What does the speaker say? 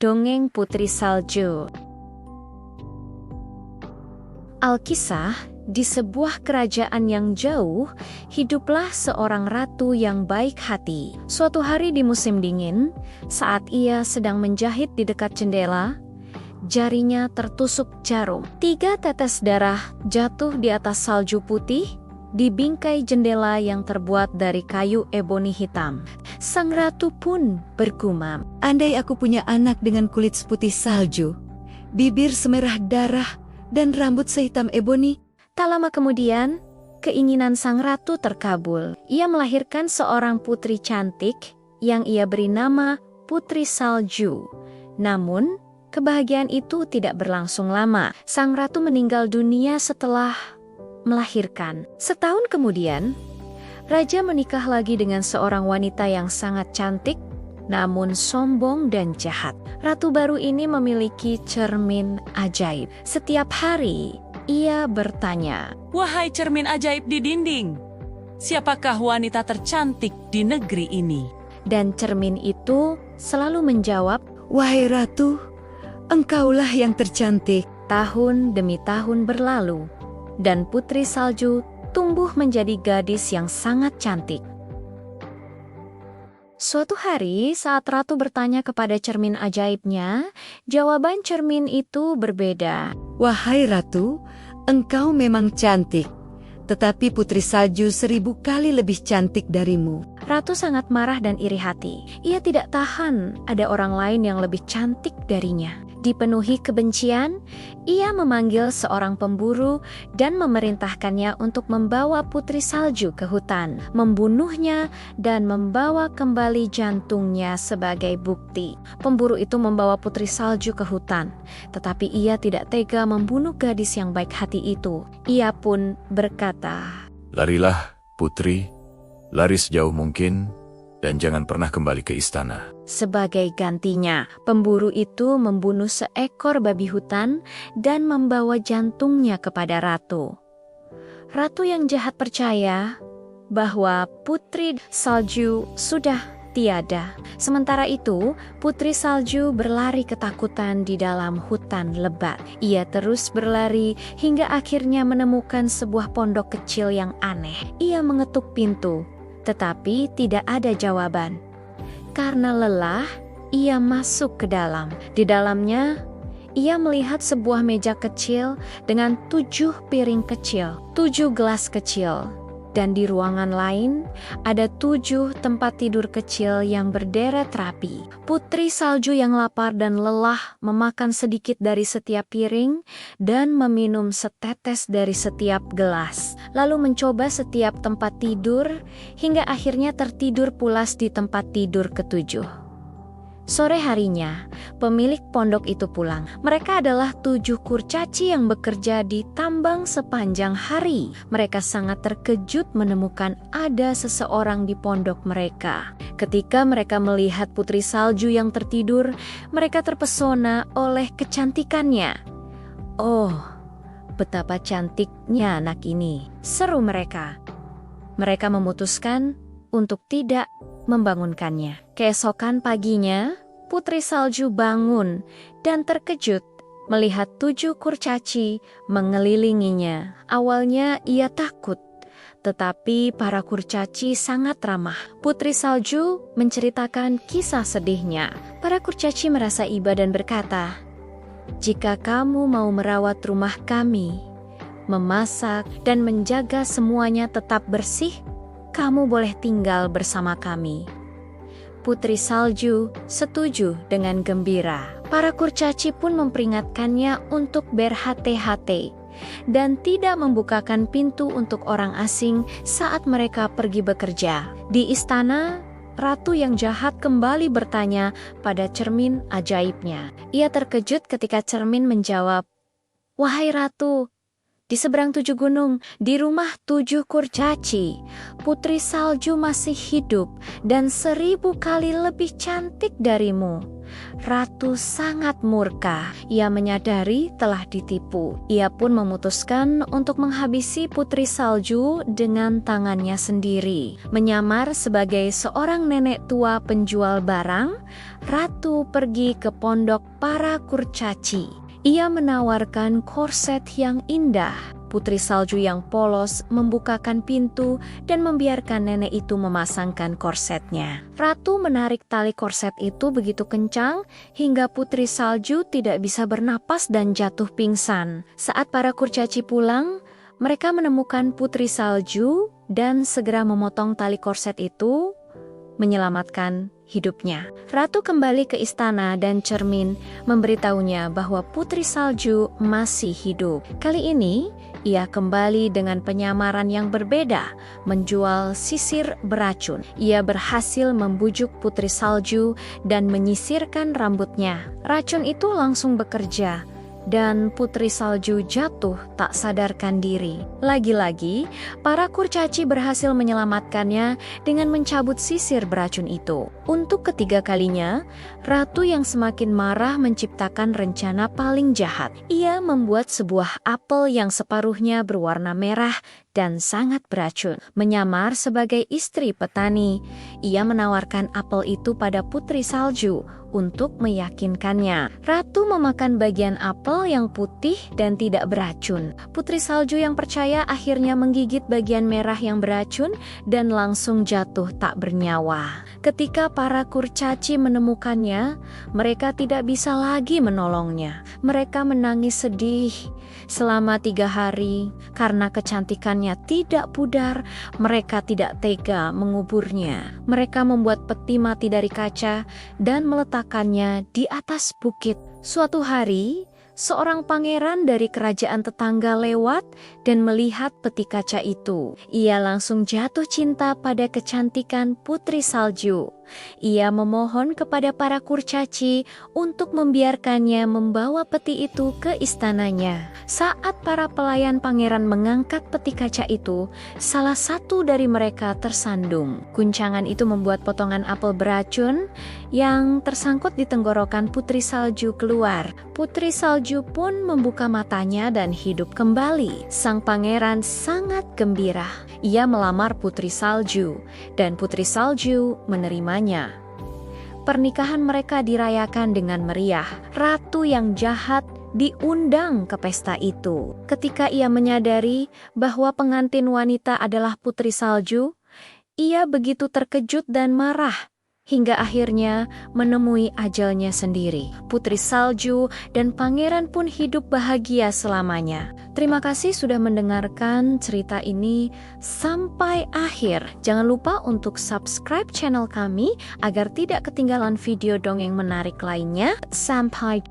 Dongeng Putri Salju. Alkisah, di sebuah kerajaan yang jauh, hiduplah seorang ratu yang baik hati. Suatu hari di musim dingin, saat ia sedang menjahit di dekat jendela, jarinya tertusuk jarum. 3 tetes darah jatuh di atas salju putih, di bingkai jendela yang terbuat dari kayu eboni hitam. Sang ratu pun bergumam, "Andai aku punya anak dengan kulit seputih salju, bibir semerah darah, dan rambut sehitam eboni." Tak lama kemudian, keinginan sang ratu terkabul. Ia melahirkan seorang putri cantik yang ia beri nama Putri Salju. Namun, kebahagiaan itu tidak berlangsung lama. Sang ratu meninggal dunia setelah melahirkan. Setahun kemudian, raja menikah lagi dengan seorang wanita yang sangat cantik, namun sombong dan jahat. Ratu baru ini memiliki cermin ajaib. Setiap hari, ia bertanya, "Wahai cermin ajaib di dinding, siapakah wanita tercantik di negeri ini?" Dan cermin itu selalu menjawab, "Wahai ratu, engkaulah yang tercantik." Tahun demi tahun berlalu, dan Putri Salju tumbuh menjadi gadis yang sangat cantik. Suatu hari, saat ratu bertanya kepada cermin ajaibnya, jawaban cermin itu berbeda. "Wahai ratu, engkau memang cantik, tetapi Putri Salju 1000 kali lebih cantik darimu." Ratu sangat marah dan iri hati. Ia tidak tahan ada orang lain yang lebih cantik darinya. Dipenuhi kebencian, ia memanggil seorang pemburu dan memerintahkannya untuk membawa Putri Salju ke hutan, membunuhnya, dan membawa kembali jantungnya sebagai bukti. Pemburu itu membawa Putri Salju ke hutan, tetapi ia tidak tega membunuh gadis yang baik hati itu. Ia pun berkata, "Larilah, putri, lari sejauh mungkin, dan jangan pernah kembali ke istana." Sebagai gantinya, pemburu itu membunuh seekor babi hutan dan membawa jantungnya kepada ratu. Ratu yang jahat percaya bahwa Putri Salju sudah tiada. Sementara itu, Putri Salju berlari ketakutan di dalam hutan lebat. Ia terus berlari hingga akhirnya menemukan sebuah pondok kecil yang aneh. Ia mengetuk pintu, tetapi tidak ada jawaban. Karena lelah, ia masuk ke dalam. Di dalamnya, ia melihat sebuah meja kecil dengan 7 piring kecil, 7 gelas kecil. Dan di ruangan lain, ada 7 tempat tidur kecil yang berderet rapi. Putri Salju yang lapar dan lelah memakan sedikit dari setiap piring dan meminum setetes dari setiap gelas. Lalu mencoba setiap tempat tidur hingga akhirnya tertidur pulas di tempat tidur ke-7. Sore harinya, pemilik pondok itu pulang. Mereka adalah 7 kurcaci yang bekerja di tambang sepanjang hari. Mereka sangat terkejut menemukan ada seseorang di pondok mereka. Ketika mereka melihat Putri Salju yang tertidur, mereka terpesona oleh kecantikannya. "Oh, betapa cantiknya anak ini," seru mereka. Mereka memutuskan untuk tidak membangunkannya. Keesokan paginya, Putri Salju bangun dan terkejut melihat 7 kurcaci mengelilinginya. Awalnya ia takut, tetapi para kurcaci sangat ramah. Putri Salju menceritakan kisah sedihnya. Para kurcaci merasa iba dan berkata, "Jika kamu mau merawat rumah kami, memasak dan menjaga semuanya tetap bersih, kamu boleh tinggal bersama kami." Putri Salju setuju dengan gembira. Para kurcaci pun memperingatkannya untuk berhati-hati dan tidak membukakan pintu untuk orang asing saat mereka pergi bekerja. Di istana, ratu yang jahat kembali bertanya pada cermin ajaibnya. Ia terkejut ketika cermin menjawab, "Wahai ratu, Di seberang 7 gunung, di rumah 7 kurcaci, putri salju masih hidup dan 1000 kali lebih cantik darimu. Ratu sangat murka. Ia menyadari telah ditipu. Ia pun memutuskan untuk menghabisi putri salju dengan tangannya sendiri. Menyamar sebagai seorang nenek tua penjual barang, Ratu pergi ke pondok para kurcaci. Ia menawarkan korset yang indah. Putri salju yang polos membukakan pintu dan membiarkan nenek itu memasangkan korsetnya. Ratu menarik tali korset itu begitu kencang hingga putri salju tidak bisa bernapas dan jatuh pingsan. Saat para kurcaci pulang, mereka menemukan putri salju dan segera memotong tali korset itu, menyelamatkan hidupnya. Ratu kembali ke istana dan cermin memberitahunya bahwa putri salju masih hidup. Kali ini, ia kembali dengan penyamaran yang berbeda, menjual sisir beracun. Ia berhasil membujuk putri salju dan menyisirkan rambutnya. Racun itu langsung bekerja, dan putri salju jatuh tak sadarkan diri. Lagi-lagi, para kurcaci berhasil menyelamatkannya dengan mencabut sisir beracun itu. Untuk ketiga kalinya, ratu yang semakin marah menciptakan rencana paling jahat. Ia membuat sebuah apel yang separuhnya berwarna merah dan sangat beracun. Menyamar sebagai istri petani, ia menawarkan apel itu pada putri salju untuk meyakinkannya. Ratu memakan bagian apel yang putih dan tidak beracun. Putri salju yang percaya akhirnya menggigit bagian merah yang beracun dan langsung jatuh tak bernyawa. Ketika para kurcaci menemukannya, mereka tidak bisa lagi menolongnya. Mereka menangis sedih selama 3 hari karena kecantikannya tidak pudar. Mereka tidak tega menguburnya. Mereka membuat peti mati dari kaca dan meletakkannya di atas bukit. Suatu hari, seorang pangeran dari kerajaan tetangga lewat dan melihat peti kaca itu. Ia langsung jatuh cinta pada kecantikan putri salju. Ia memohon kepada para kurcaci untuk membiarkannya membawa peti itu ke istananya. Saat para pelayan pangeran mengangkat peti kaca itu, salah satu dari mereka tersandung. Guncangan itu membuat potongan apel beracun yang tersangkut di tenggorokan putri salju keluar. Putri salju pun membuka matanya dan hidup kembali. Sang pangeran sangat gembira. Ia melamar putri salju dan putri salju menerimanya. Pernikahan mereka dirayakan dengan meriah. Ratu yang jahat diundang ke pesta itu. Ketika ia menyadari bahwa pengantin wanita adalah putri salju, ia begitu terkejut dan marah hingga akhirnya menemui ajalnya sendiri. Putri salju dan pangeran pun hidup bahagia selamanya. Terima kasih sudah mendengarkan cerita ini sampai akhir. Jangan lupa untuk subscribe channel kami agar tidak ketinggalan video dongeng menarik lainnya. Sampai